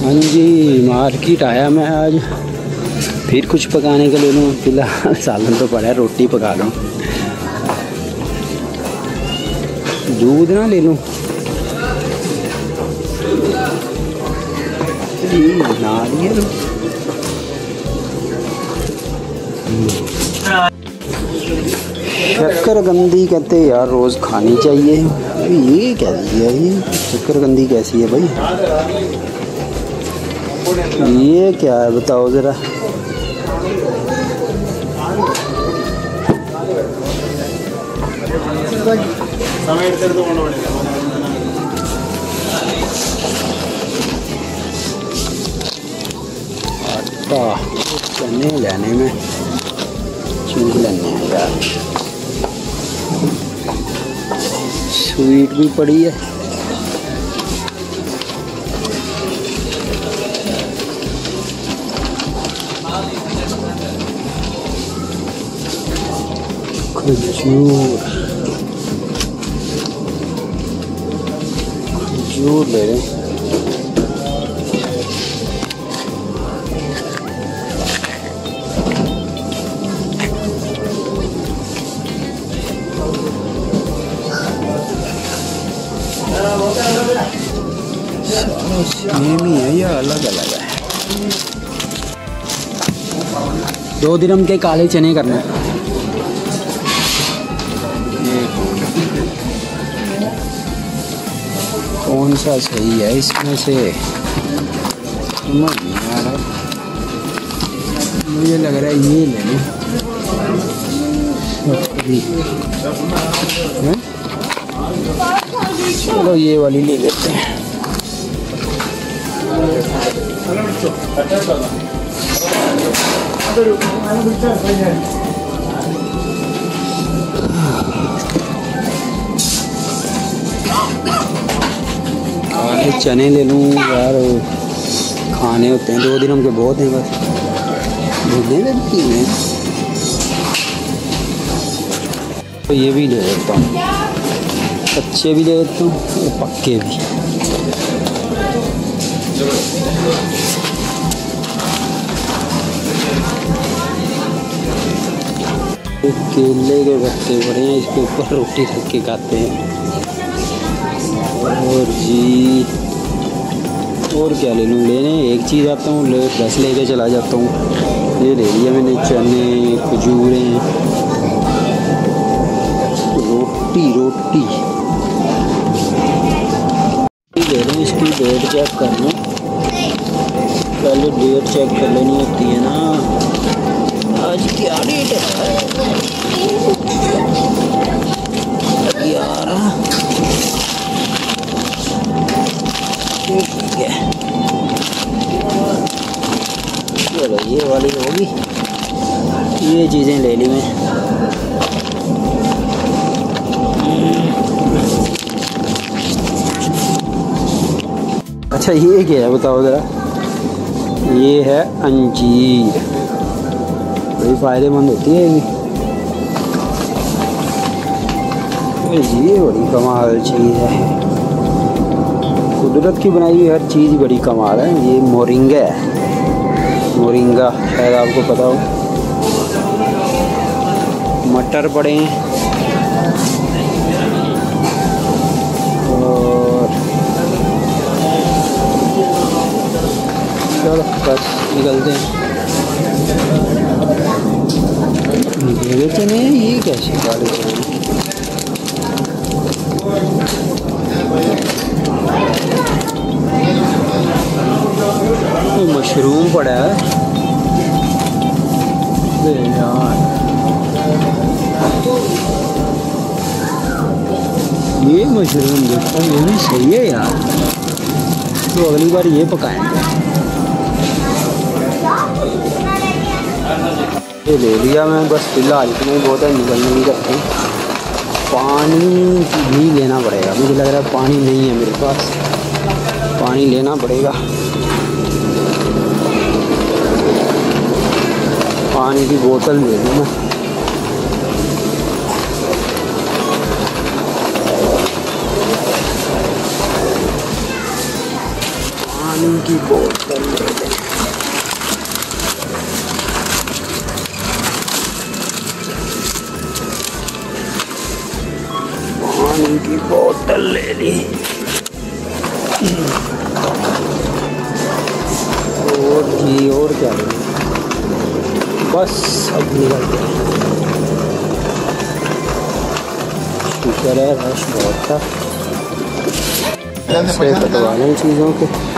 हाँ जी, मार्केट आया मैं आज, फिर कुछ पकाने के ले लूँ। फिलहाल सालन तो पड़ा है, रोटी पका लूँ। दूध ना ले लूँ, नारियल। शक्करकंदी कहते यार रोज़ खानी चाहिए। ये क्या दिया, ये शक्करकंदी कैसी है भाई? ये क्या है बताओ ज़रा। आटा चने लेने में चूक लेने हैं यार। स्वीट भी पड़ी है। खजूर ले रहे हैं। सेम ही है या अलग अलग है? 2 दिरहम के काले चने करना है। कौन सा सही है इसमें से समझ नहीं आ रहा। मुझे लग रहा है ये ले लूं। चलो ये वाली ले लेते हैं। काले चने ले लूँ यार, खाने होते हैं 2 दिनों के, बहुत हैं बस। भुने लगती हैं तो ये भी ले लेता हूँ, कच्चे भी ले लेता हूँ और पक्के भी। केले के पत्ते बड़े हैं, इसके ऊपर रोटी रख के खाते हैं। और जी और क्या ले लूँ? लेने एक चीज़ आता हूँ, 10 लेके चला जाता हूँ। ये ले लिया मैंने, चने, खजूरें, रोटी ले रहे हैं। इसकी डेट चेक कर लूँ, पहले डेट चेक कर लेनी होती है ना। आज क्या डेट है? 11। ठीक है, चलो ये वाली होगी। ये चीज़ें ले ली मैं। अच्छा ये क्या है बताओ ज़रा? ये है अंजीर, बड़ी फ़ायदेमंद होती है ये बड़ी कमाल चीज़ है। कुदरत की बनाई हुई हर चीज़ बड़ी कमाल है। ये मोरिंगा है, मोरिंगा शायद आपको पता हो। मटर पड़े हैं और चलो बस निकलते हैं। ये चने ये कैसे काले चने? मशरूम पड़ा है यार, ये मशरूम देखो ये भी सही है यार, तो अगली बार ये पकाएंगे। ये ले लिया मैं, बस फिलहाल इतना ही बहुत है, निकलने नहीं करते। पानी भी लेना पड़ेगा, मुझे लग रहा है पानी नहीं है मेरे पास, पानी लेना पड़ेगा। पानी की बोतल ले लूँ मैं। पानी की बोतल ले लें। पानी की बोतल ले ली। और जी और क्या लें, बस अब निकलते हैं। शुक्र है रश बहुत था, ऐसे कटवा लें चीज़ों के।